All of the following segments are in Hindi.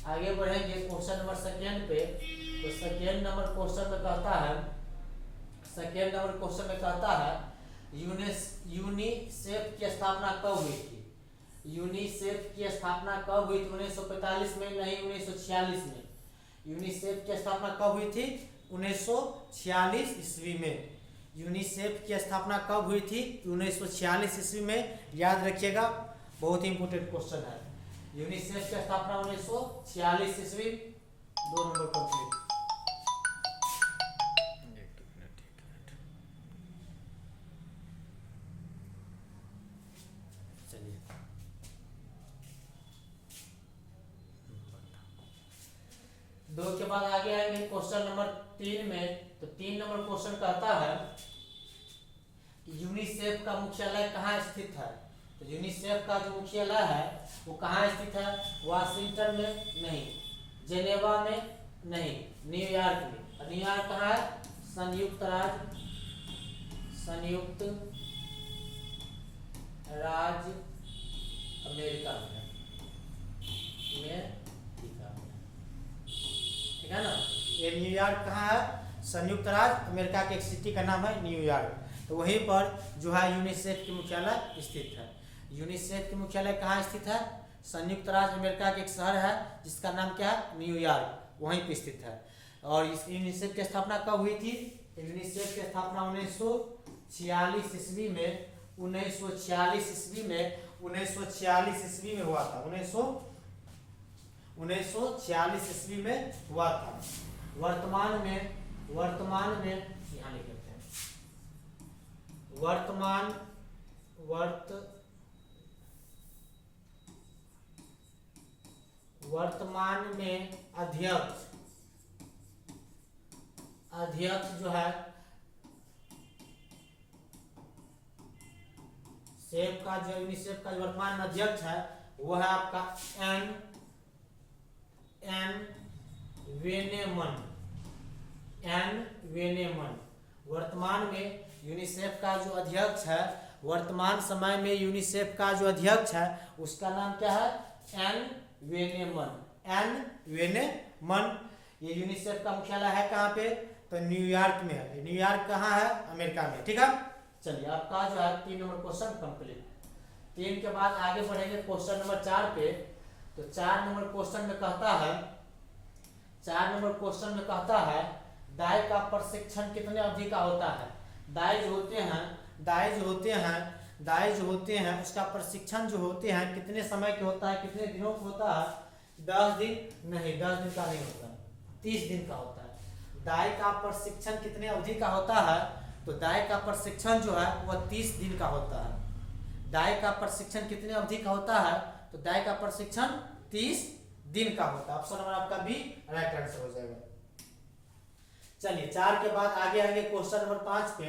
आगे बढ़ेंगे क्वेश्चन नंबर सेकेंड पे। तो सेकेंड नंबर क्वेश्चन में कहता है, सेकेंड नंबर क्वेश्चन में कहता है यूनिसेफ की स्थापना कब हुई थी। यूनिसेफ की स्थापना कब हुई थी? 1945 में? नहीं, 1946 में। यूनिसेफ की स्थापना कब हुई थी? 1946 ईस्वी में। यूनिसेफ की स्थापना कब हुई थी? 1946 ईस्वी में। याद रखिएगा, बहुत ही इंपोर्टेंट क्वेश्चन है। यूनिसेफ की स्थापना 1946 ईस्वी। 2 नंबर कंप्लीट। चलिए, दो के बाद आगे आएंगे क्वेश्चन नंबर 3 में। तो 3 नंबर क्वेश्चन कहता है कि यूनिसेफ का मुख्यालय कहाँ स्थित है। तो यूनिसेफ का जो मुख्यालय है वो कहाँ स्थित है? वाशिंगटन में नहीं, जेनेवा में नहीं, न्यूयॉर्क में। और न्यूयॉर्क कहाँ है? संयुक्त राज्य अमेरिका में। ठीक है ना। ये न्यूयॉर्क कहाँ है? संयुक्त राज्य अमेरिका की एक सिटी का नाम है न्यूयॉर्क। तो वहीं पर जो है यूनिसेफ की मुख्यालय स्थित है। यूनिसेफ की मुख्यालय कहाँ स्थित है? संयुक्त राज्य अमेरिका के एक शहर है जिसका नाम क्या है? न्यूयॉर्क, वहीं पर स्थित है। और इस यूनिसेफ की स्थापना कब हुई थी? यूनिसेफ की स्थापना 1946 ईस्वी में। 1946 ईस्वी में, 1946 ईस्वी में हुआ था। 1946 ईस्वी में हुआ था। वर्तमान में यहाँ लिख लेते हैं। वर्तमान में अध्यक्ष जो है सेफ का, जो यूनिसेफ का वर्तमान में अध्यक्ष है वो है आपका एन वेनेमन। वर्तमान में यूनिसेफ का जो अध्यक्ष है, वर्तमान समय में यूनिसेफ का जो अध्यक्ष है उसका नाम क्या है? एन वेनेमन। ये यूनिसेफ का मुख्यालय है कहाँ पे? तो न्यूयॉर्क में है। न्यूयॉर्क कहाँ है? अमेरिका में। ठीक है। चलिए, आपका जो है 3 नंबर क्वेश्चन कंप्लीट। 3 के बाद आगे बढ़ेंगे क्वेश्चन नंबर 4 पे। तो 4 नंबर क्वेश्चन में कहता है दाई का प्रशिक्षण कितने अवधि का होता है। दाई जो होते हैं उसका प्रशिक्षण जो होते हैं कितने समय के होता है, कितने दिनों का होता है? 10 दिन नहीं, 10 दिन का नहीं होता, 30 दिन का होता है। दाई का प्रशिक्षण कितने अवधि का होता है? तो दाई का प्रशिक्षण जो है वह 30 दिन का होता है। दाई का प्रशिक्षण कितने अवधि का होता है? तो दाई का प्रशिक्षण 30 दिन का होता है। ऑप्शन नंबर आपका बी राइट आंसर हो जाएगा। चलिए, 4 के बाद आगे आएंगे क्वेश्चन नंबर 5 पे।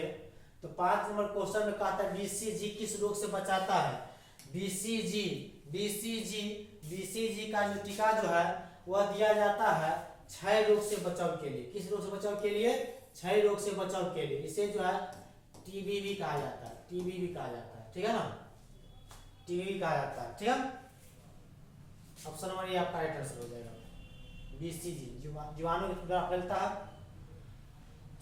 तो 5 नंबर क्वेश्चन में कहता है बीसीजी किस रोग से बचाता है। बीसीजी का जो टीका जो है वह दिया जाता है क्षय रोग से बचाव के लिए। किस रोग से बचाव के लिए? क्षय रोग से बचाव के लिए। इसे जो है टीबी भी कहा जाता है। ठीक है ना, टीबी कहा जाता है। ठीक है, ऑप्शन नंबर ये आपका राइट आंसर हो जाएगा। बीसीजी जीवाणु के द्वारा फैलता है।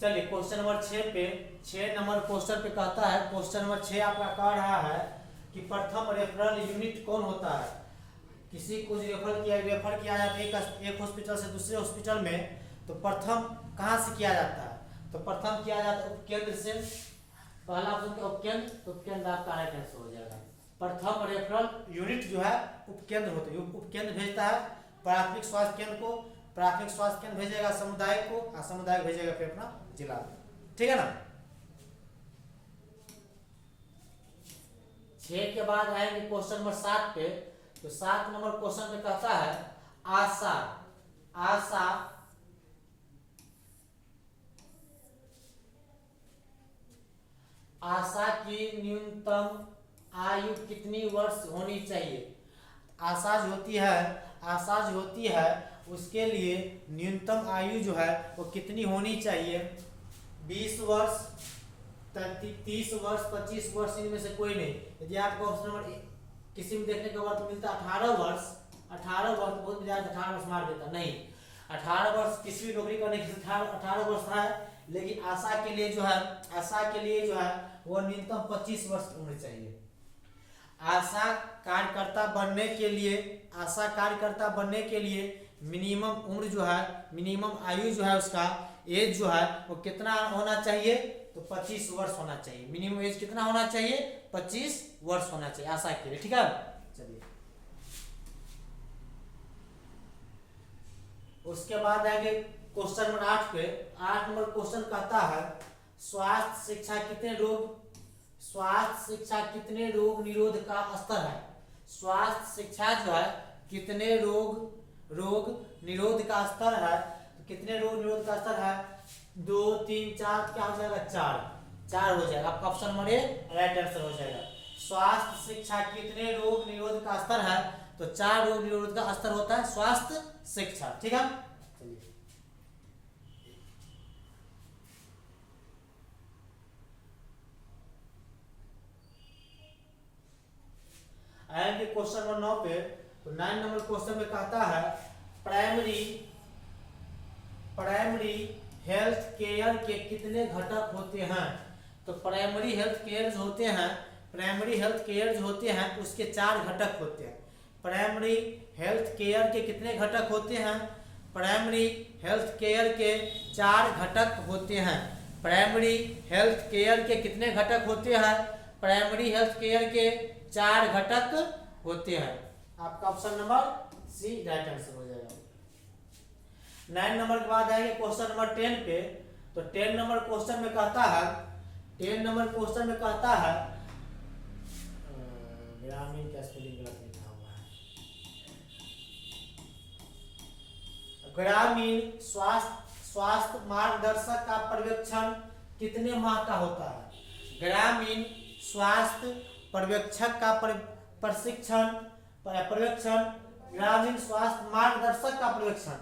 चलिए, क्वेश्चन नंबर 6 पे। 6 नंबर क्वेश्चन पे कहता है, क्वेश्चन नंबर 6 आपका कह रहा है कि प्रथम रेफरल यूनिट कौन होता है। किसी को रेफर किया जाता है एक हॉस्पिटल से दूसरे हॉस्पिटल में, तो प्रथम कहाँ से किया जाता है? तो प्रथम किया जाता है उपकेंद्र से। पहला ऑप्शन उपकेंद्र, तो उपकेंद्र आपका राइट आंसर हो जाएगा। प्रथम रेफरल यूनिट जो है उपकेंद्र होता है। उपकेंद्र भेजता है प्राथमिक स्वास्थ्य केंद्र को, प्राथमिक स्वास्थ्य केंद्र भेजेगा समुदाय को, और समुदाय भेजेगा फिर अपना जिला में। ठीक है ना। 6 के बाद आएंगे क्वेश्चन नंबर 7 पे। तो 7 नंबर क्वेश्चन में कहता है आशा की न्यूनतम आयु कितनी वर्ष होनी चाहिए। आशा जो होती है उसके लिए न्यूनतम आयु जो है वो कितनी होनी चाहिए? 20 वर्ष, 30 वर्ष, 25 वर्ष, इनमें से कोई नहीं। यदि आपको ऑप्शन नंबर किसी में देखने के बाद मिलता है 18 वर्ष, 18 वर्ष बहुत ज्यादा 18 वर्ष मार देता नहीं, 18 वर्ष किसी भी नौकरी करने के 18 वर्ष है, लेकिन आशा के लिए जो है, आशा के लिए जो है वो न्यूनतम 25 वर्ष उम्र चाहिए। आशा कार्यकर्ता बनने के लिए, आशा कार्यकर्ता बनने के लिए मिनिमम उम्र जो है, मिनिमम आयु जो है उसका एज जो है वो कितना होना चाहिए, तो 25 वर्ष होना चाहिए। मिनिमम एज कितना होना चाहिए, 25 वर्ष होना चाहिए आशा के लिए, ठीक है। चलिए उसके बाद आगे क्वेश्चन नंबर 8 पे। 8 नंबर क्वेश्चन कहता है स्वास्थ्य शिक्षा कितने रोग, स्वास्थ्य शिक्षा कितने रोग निरोध का स्तर है। स्वास्थ्य शिक्षा जो है कितने रोग निरोध का स्तर है, तो कितने रोग निरोध का स्तर है, 2 3 4, क्या हो जाएगा, 4 हो जाएगा। आपका option number A right answer हो जाएगा। स्वास्थ्य शिक्षा कितने रोग निरोध का स्तर है, तो 4 रोग निरोध का स्तर होता है स्वास्थ्य शिक्षा, ठीक है। चलिए आएंगे क्वेश्चन नंबर 9 पे। तो 9 नंबर क्वेश्चन में कहता है प्राइमरी हेल्थ केयर के कितने घटक होते हैं। तो प्राइमरी हेल्थ केयर जो होते हैं, प्राइमरी हेल्थ केयर जो होते हैं उसके 4 घटक होते हैं। प्राइमरी हेल्थ केयर के कितने घटक होते हैं, प्राइमरी हेल्थ केयर के 4 घटक होते हैं। प्राइमरी हेल्थ केयर के कितने घटक होते हैं, प्राइमरी हेल्थ केयर के 4 घटक होते हैं। आपका option number C right answer हो जाएगा। 9 नंबर के बाद आएंगे क्वेश्चन नंबर 10 पे। तो 10 नंबर क्वेश्चन में कहता है, 10 नंबर क्वेश्चन में कहता है, ग्रामीण का स्पेलिंग गलत लिखा हुआ है, ग्रामीण स्वास्थ्य मार्गदर्शक का पर्यवेक्षण कितने माह का होता है। ग्रामीण स्वास्थ्य पर्यवेक्षक का पर्यवेक्षण, ग्रामीण स्वास्थ्य मार्गदर्शक का पर्यवेक्षण,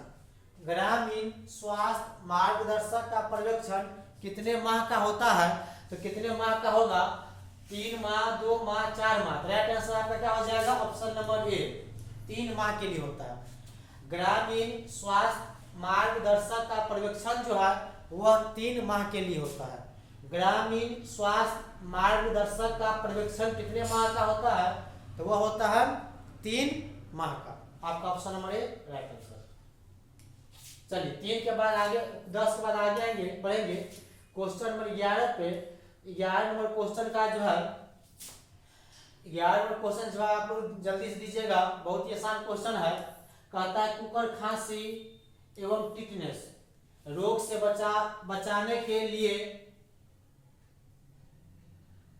ग्रामीण स्वास्थ्य मार्गदर्शक का पर्यवेक्षण कितने माह का होता है। तो कितने माह का होगा, 3 माह, 2 माह, 4 माह। राइट आंसर आपका क्या हो जाएगा, ऑप्शन नंबर ए 3 माह के लिए होता है। ग्रामीण स्वास्थ्य मार्गदर्शक का पर्यवेक्षण जो है वह 3 माह के लिए होता है। ग्रामीण स्वास्थ्य मार्गदर्शक का पर्यवेक्षण कितने माह का होता है, तो वह होता है 3 माह का। आपका option number A right answer. चलिए 3 के बाद आगे 10 के बाद आगे आएंगे, बढ़ेंगे क्वेश्चन नंबर 11 पे। 11 नंबर क्वेश्चन का जो है, 11 नंबर क्वेश्चन जो है आप लोग जल्दी से दीजिएगा, बहुत ही आसान क्वेश्चन है। कहता है कुकर खांसी एवं टिटनेस रोग से बचाने के लिए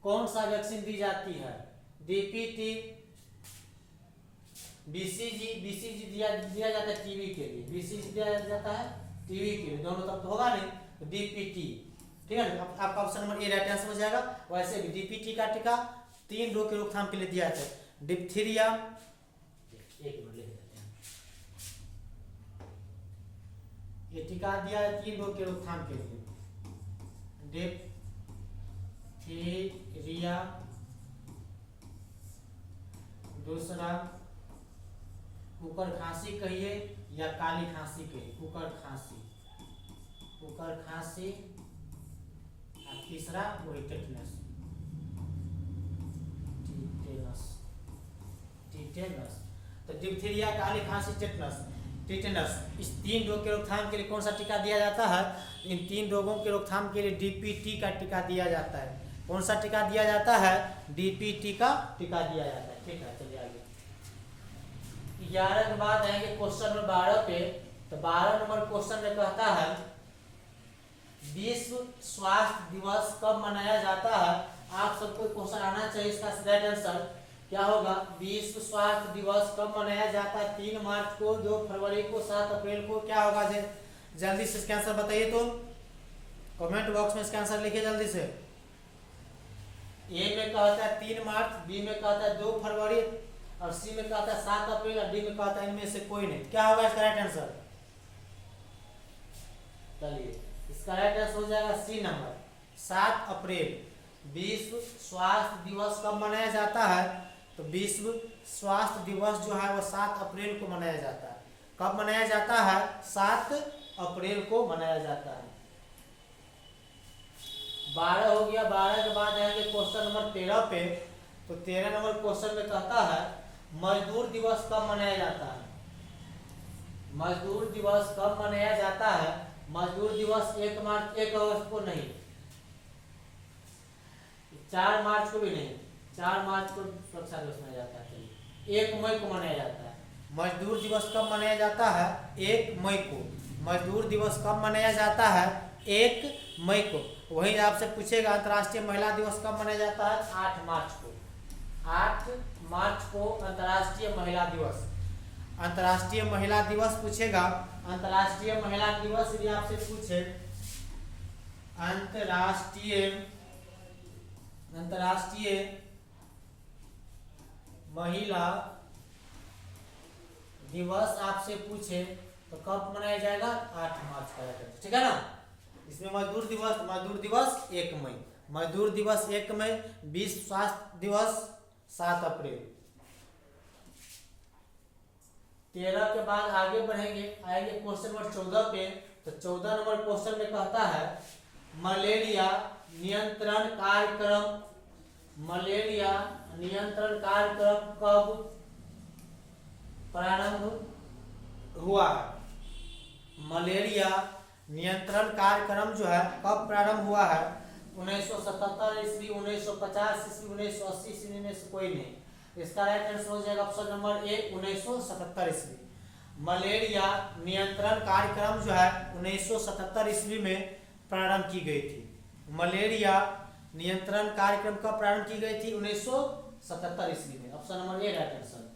कौन सा वैक्सीन दी जाती है। डीपीटी, बीसीजी दिया जाता है टीबी के लिए, बीसीजी दिया जाता है टीबी के लिए, दोनों तब तो होगा नहीं, तो डीपीटी, ठीक है ना। आपका option number A right answer हो जाएगा। वैसे भी डीपीटी का टीका 3 रोग के रोकथाम के लिए दिया जाता है। डिप्थीरिया, एक मिनट लिख देते हैं, ये टीका दिया है 3 रोग के रोकथाम के लिए। डिप्थीरिया, दूसरा कुकर खांसी कहिए या काली खांसी कहिए, कुकर खांसी, और तीसरा वही टेटनस। तो डिप्थीरिया, काली खांसी, टिटेनस, इस 3 रोग के रोकथाम के लिए कौन सा टीका दिया जाता है। इन 3 रोगों के रोकथाम के लिए डीपीटी का टीका दिया जाता है। कौन सा टीका दिया जाता है, डीपीटी का टीका दिया जाता है, ठीक है। चलिए आगे 11 के बाद आएंगे क्वेश्चन नंबर 12 पे। तो 12 नंबर क्वेश्चन में कहता है विश्व स्वास्थ्य दिवस कब मनाया जाता है। आप सबको क्वेश्चन आना चाहिए, इसका राइट आंसर क्या होगा। विश्व स्वास्थ्य दिवस कब मनाया जाता है, 3 मार्च को, 2 फरवरी को, 7 अप्रैल को, क्या होगा। जल्दी से इसका आंसर बताइए, तो कमेंट बॉक्स में इसका आंसर लिखिए जल्दी से। ए में कहता है 3 मार्च, बी में कहता है 2 फरवरी, और सी में कहता है 7 अप्रैल, और डी में कहता है इनमें से कोई नहीं। क्या होगा इसका राइट आंसर। चलिए इसका राइट आंसर हो जाएगा सी नंबर, 7 अप्रैल। विश्व स्वास्थ्य दिवस कब मनाया जाता है, तो विश्व स्वास्थ्य दिवस जो है वो 7 अप्रैल को मनाया जाता है। कब मनाया जाता है? 7 अप्रैल को मनाया जाता है। 12 हो गया। 12 के बाद आएंगे क्वेश्चन नंबर 13 पे। तो 13 नंबर क्वेश्चन में कहता है मजदूर दिवस कब मनाया जाता है? मजदूर दिवस कब मनाया जाता है? मजदूर दिवस 1 अगस्त को नहीं, 4 मार्च को भी नहीं, 4 मार्च को सुरक्षा दिवस मनाया जाता है, 1 मई को मनाया जाता है। मजदूर दिवस कब मनाया जाता है? 1 मई को। मजदूर दिवस कब मनाया जाता है? 1 मई को। वही आपसे पूछेगा अंतर्राष्ट्रीय महिला दिवस कब मनाया जाता है? 8 मार्च को। 8 मार्च को अंतर्राष्ट्रीय महिला दिवस। अंतर्राष्ट्रीय महिला दिवस पूछेगा। अंतर्राष्ट्रीय महिला दिवस यदि आपसे पूछे अंतर्राष्ट्रीय महिला दिवस आपसे पूछे तो कब मनाया जाएगा? 8 मार्च का जाएगा, ठीक है ना। इसमें मजदूर दिवस 1 मई, मजदूर दिवस 1 मई, विश्व स्वास्थ्य दिवस 7 अप्रैल। 13 के बाद आगे बढ़ेंगे, आएंगे क्वेश्चन नंबर 14 पे। तो 14 नंबर क्वेश्चन में कहता है मलेरिया नियंत्रण कार्यक्रम, मलेरिया नियंत्रण कार्यक्रम कब प्रारंभ हुआ है? मलेरिया नियंत्रण कार्यक्रम जो है कब प्रारंभ हुआ है? 1977 ईस्वी, 1950 ईस्वी, 1980 ईस्वी में से कोई नहीं। इसका राइट आंसर हो जाएगा ऑप्शन नंबर ए 1977 ईस्वी। मलेरिया नियंत्रण कार्यक्रम जो है 1977 ईस्वी में प्रारंभ की गई थी। मलेरिया नियंत्रण कार्यक्रम कब प्रारंभ की गई थी? 1977 ईस्वी में। Option number A right answer.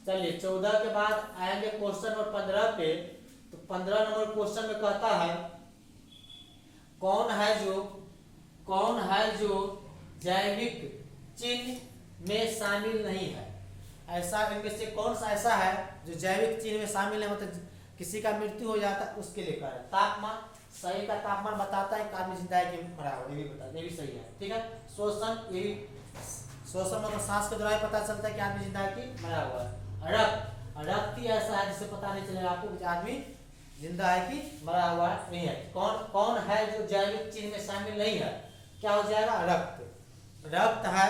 चलिए 14 के बाद आएंगे क्वेश्चन नंबर 15 पे। तो 15 नंबर क्वेश्चन में कहता है कौन है जो जैविक चिन्ह में शामिल नहीं है? ऐसा इनमें से कौन सा ऐसा है जो जैविक चिन्ह में शामिल है? मतलब किसी का मृत्यु हो जाता है उसके लिए कारण। तापमान, शरीर का तापमान बताता है कि आदमी जिंदा है कि मरा हुआ, ये भी बताता, ये भी सही है, ठीक है। श्वसन, ये भी श्वसन मतलब सांस के द्वारा पता चलता है कि आदमी जिंदा है कि मरा हुआ है। रक्त ही ऐसा है जिससे पता नहीं चलेगा आपको कि आदमी जिंदा है कि मरा हुआ नहीं है। कौन है जो जैविक चिन्ह में शामिल नहीं है? क्या हो जाएगा? रक्त है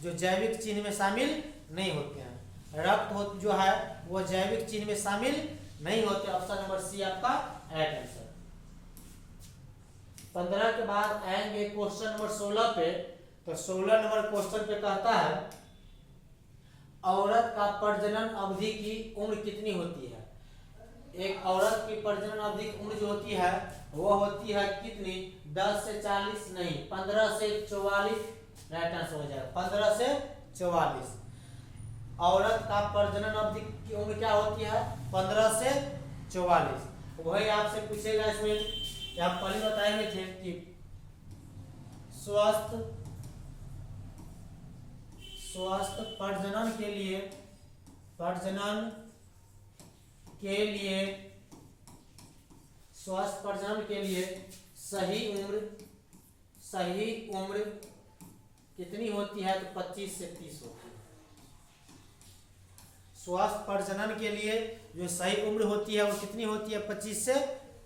जो जैविक चिन्ह में शामिल नहीं होते हैं। रक्त जो है वो जैविक चिन्ह में शामिल नहीं होते। ऑप्शन नंबर सी आपका राइट आंसर। 15 के बाद आएंगे क्वेश्चन नंबर 16 पे। तो 16 नंबर क्वेश्चन पे कहता है औरत का प्रजनन अवधि की उम्र कितनी होती है? एक औरत की प्रजनन अवधि की उम्र जो होती है वो होती है कितनी? 10 से 40 नहीं, 15 से 44 राइट आंसर हो जाएगा। 15 से 44 औरत का प्रजनन अवधि की उम्र क्या होती है? 15 से 44। वही आपसे पूछेगा इसमें, आप पहले बताए हुए थे कि स्वस्थ प्रजनन के लिए सही उम्र कितनी होती है? तो 25 से 30 होती है। स्वस्थ प्रजनन के लिए जो सही उम्र होती है वो कितनी होती है? 25 से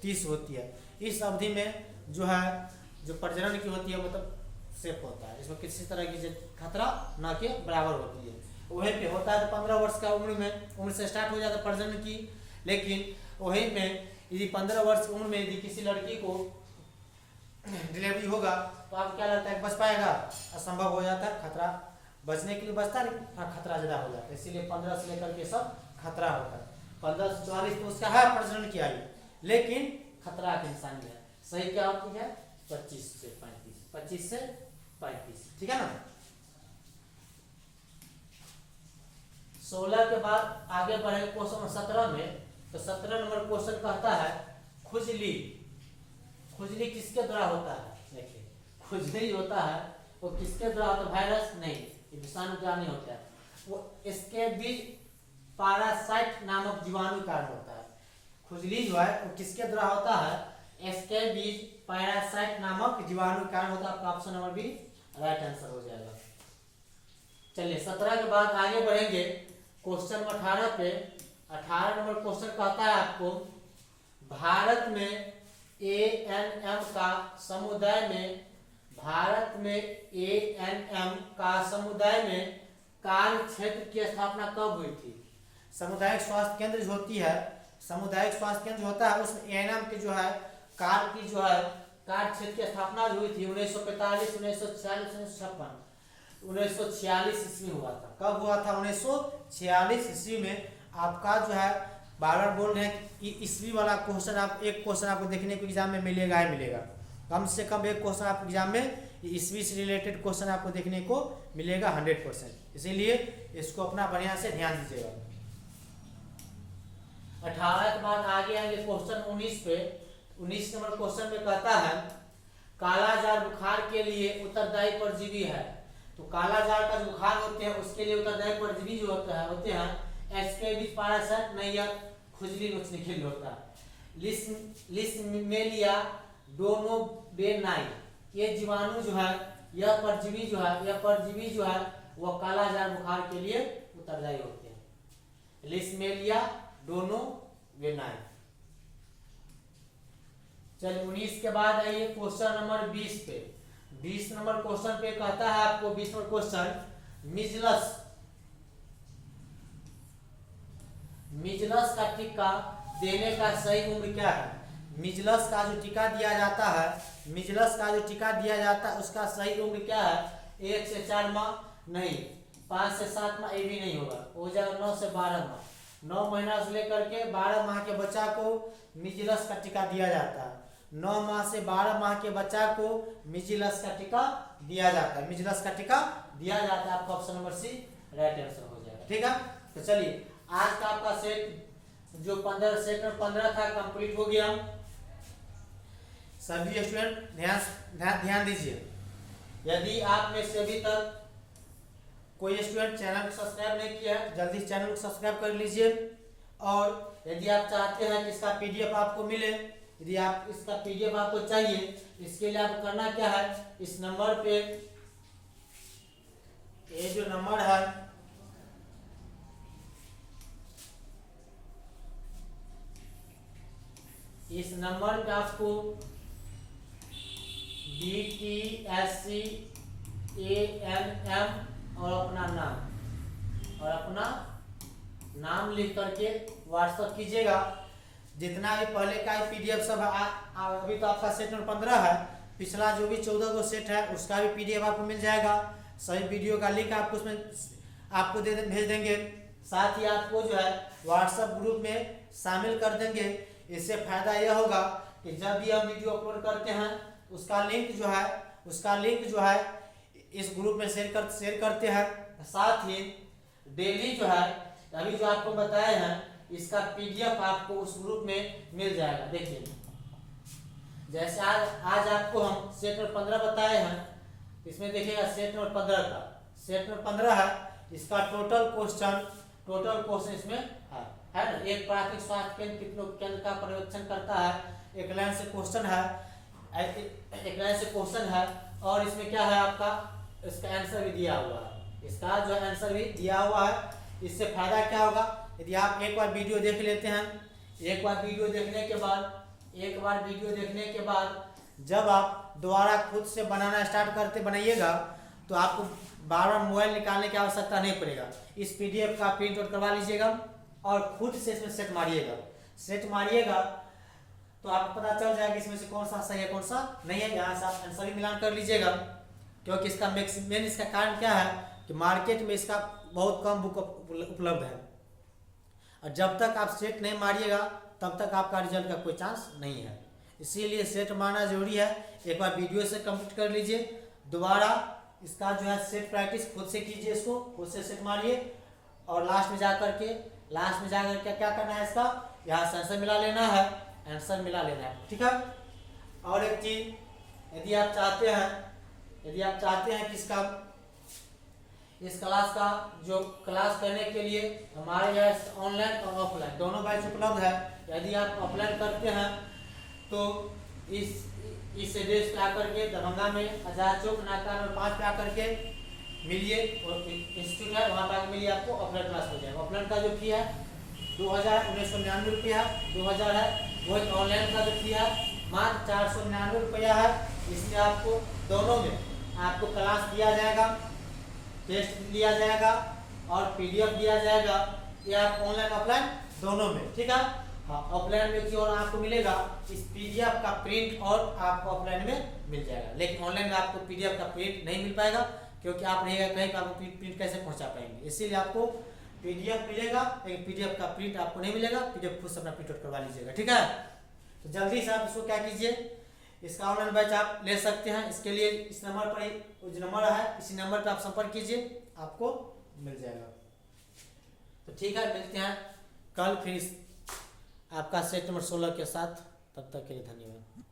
30 होती है। इस अवधि में जो है जो प्रजनन की होती है मतलब सेफ होता है, इसमें किसी तरह की खतरा ना के बराबर होती है। वहीं पे होता है तो 15 वर्ष का उम्र से स्टार्ट हो जाता है प्रजनन की। लेकिन वहीं में यदि 15 वर्ष की उम्र में यदि किसी लड़की को डिलीवरी होगा तो आपको क्या लगता है बच पाएगा? असंभव हो जाता है। खतरा बचने के लिए बचता है, खतरा ज़्यादा हो जाता है। इसीलिए 15 से लेकर के सब खतरा होता है। 15 से 44 तो उसका है प्रजनन की आयु, लेकिन खतरा की निशानी है। सही क्या होती है? 25 से 35, ठीक है ना। 16 के बाद आगे बढ़े क्वेश्चन 17 में। तो 17 नंबर क्वेश्चन कहता है खुजली किसके द्वारा होता है? देखिए खुजली होता है वो किसके द्वारा होता है? वायरस नहीं, विषाणु द्वारा नहीं होता है। वो इसके बीज पैरासाइट नामक जीवाणु कारण होता है। खुजली जो है वो किसके द्वारा होता है? इसके बीज पैरासाइट नामक जीवाणु कारण होता है। आपका option number B right answer हो जाएगा। चलिए 17 के बाद आगे बढ़ेंगे क्वेश्चन नंबर 18 पे। 18 नंबर क्वेश्चन कहता है आपको भारत में ANM का समुदाय में कार्य क्षेत्र की स्थापना कब हुई थी? सामुदायिक स्वास्थ्य केंद्र जो होती है, सामुदायिक स्वास्थ्य केंद्र होता है, उसमें ANM की जो है कार्य की जो है कार्य क्षेत्र की स्थापना हुई थी 1945, 1946, 1956। 1946 ईस्वी हुआ था। कब हुआ था? 1946 ईस्वी में। आपका जो है बार बार बोल रहे हैं कि ईस्वी वाला क्वेश्चन एक क्वेश्चन आपको देखने को एग्जाम में मिलेगा ही मिलेगा। कम से कम एक क्वेश्चन आपको एग्जाम में ईस्वी से रिलेटेड क्वेश्चन आपको देखने को मिलेगा 100%। इसीलिए इसको अपना बढ़िया से ध्यान दीजिएगा। 18 के बाद आगे आएंगे क्वेश्चन 19 पे। 19 नंबर क्वेश्चन में कहता है कालाजार बुखार के लिए उत्तरदायी परजीवी है। तो कालाजार का जो बुखार होते हैं उसके लिए उत्तरदायी परजीवी जो होते हैं एस्केरिस पैरासाइट नहीं या खुजली नोचने के लिए होता है। लिस्मेलिया डोनोबेनाई, ये जीवाणु जो है यह परजीवी जो है वह कालाजार बुखार के लिए उत्तरदायी होते हैं। लिस्मेलिया डोनोबेनाई। चलिए 19 के बाद आइए क्वेश्चन नंबर 20 पे। 20 नंबर क्वेश्चन पे कहता है आपको 20 नंबर क्वेश्चन मिजलस का टीका देने का सही उम्र क्या है? मिजलस का जो टीका दिया जाता है उसका सही उम्र क्या है? 1 से 4 माह नहीं, 5 से 7 माह, ये भी नहीं होगा, हो जाएगा 9 से 12 माह। 9 महीना से लेकर के 12 माह के बच्चा को मिजलस का टीका दिया जाता है। 9 माह से 12 माह के बच्चा को मिजलस का टीका दिया जाता है। आपका option number C right answer हो जाएगा। ठीक है, तो चलिए आज का आपका सेट जो 15 था कंप्लीट हो गया। सभी स्टूडेंट ध्यान दीजिए, यदि आप में से अभी तक कोई स्टूडेंट चैनल को सब्सक्राइब नहीं किया है जल्दी चैनल को सब्सक्राइब कर लीजिए। और यदि आप चाहते हैं कि इसका PDF आपको मिले, यदि आप इसका PDF आपको चाहिए, इसके लिए आपको करना क्या है, इस नंबर पे, ये जो नंबर है इस नंबर पे आपको BTSC ANM और अपना नाम लिख करके व्हाट्सएप कीजिएगा। जितना भी पहले का PDF सब अभी तो आपका सेट नंबर 15 है, पिछला जो भी 14 को सेट है उसका भी PDF आपको मिल जाएगा। सही वीडियो का लिंक आपको उसमें आपको भेज देंगे। साथ ही आपको जो है व्हाट्सएप ग्रुप में शामिल कर देंगे। इससे फायदा यह होगा कि जब भी हम वीडियो अपलोड करते हैं उसका लिंक जो है इस ग्रुप में शेयर करते हैं। साथ ही डेली जो है अभी जो आपको बताए हैं इसका PDF आपको उस ग्रुप में मिल जाएगा। देखिए जैसे आज आपको हम सेट नंबर 15 बताए हैं, इसमें देखिएगा सेट नंबर 15 है। इसका टोटल क्वेश्चन इसमें है ना। एक प्राथमिक स्वास्थ्य केंद्र कितनों केंद्र का पर्यवेक्षण करता है, एक लाइन से क्वेश्चन है और इसमें क्या है आपका इसका आंसर भी दिया हुआ है। इससे फायदा क्या होगा, यदि आप एक बार वीडियो देख लेते हैं, एक बार वीडियो देखने के बाद जब आप दोबारा खुद से बनाना स्टार्ट बनाइएगा तो आपको बार बार मोबाइल निकालने की आवश्यकता नहीं पड़ेगा। इस PDF का प्रिंट आउट करवा लीजिएगा और खुद से इसमें सेट मारिएगा तो आपको पता चल जाएगा इसमें से कौन सा सही है कौन सा नहीं है। यहाँ से आप आंसर भी मिलान कर लीजिएगा, क्योंकि इसका मेन इसका कारण क्या है कि मार्केट में इसका बहुत कम बुक उपलब्ध है और जब तक आप सेट नहीं मारिएगा तब तक आपका रिजल्ट का कोई चांस नहीं है। इसीलिए सेट मारना जरूरी है। एक बार वीडियो से कंप्लीट कर लीजिए, दोबारा इसका जो है सेट प्रैक्टिस खुद से कीजिए, इसको खुद से सेट मारिए और लास्ट में जाकर के क्या करना है, इसका यहाँ से आंसर मिला लेना है। ठीक है। और एक चीज यदि आप चाहते हैं कि इस क्लास का जो क्लास करने के लिए हमारे यहाँ ऑनलाइन और ऑफलाइन दोनों बैच उपलब्ध है। यदि आप ऑफलाइन करते हैं तो इस एड्रेस पे आकर के दरभंगा में आजाद चौक नाका नंबर 5 पे आकर के मिलिए, और इंस्टीट्यूट है वहाँ पर आके मिलिए, आपको ऑफलाइन क्लास हो जाएगा। ऑफलाइन का जो फी है 2,999 रुपया है, 2,000 है। वही ऑनलाइन का जो फी है मात्र 499 रुपया है। इसमें आपको दोनों में आपको क्लास दिया जाएगा, टेस्ट लिया जाएगा और पीडीएफ दिया जाएगा। ये आप ऑनलाइन ऑफलाइन दोनों में, ठीक है। हाँ, ऑफलाइन में क्यों आपको मिलेगा इस पीडीएफ का प्रिंट, और आपको ऑफलाइन में मिल जाएगा, लेकिन ऑनलाइन में आपको पीडीएफ का प्रिंट नहीं मिल पाएगा, क्योंकि आप नहीं कहीं पर आपको प्रिंट कैसे पहुंचा पाएंगे। इसीलिए आपको पीडीएफ मिलेगा, लेकिन पीडीएफ का प्रिंट आपको नहीं मिलेगा। पीडीएफ खुद से अपना प्रिंट आउट करवा लीजिएगा, ठीक है। तो जल्दी से आप इसको क्या कीजिए, इसका ऑनलाइन बैच आप ले सकते हैं। इसके लिए इस नंबर पर, जो नंबर है इसी नंबर पर आप संपर्क कीजिए, आपको मिल जाएगा। तो ठीक है, मिलते हैं कल फिर आपका सेट नंबर 16 के साथ। तब तक के लिए धन्यवाद।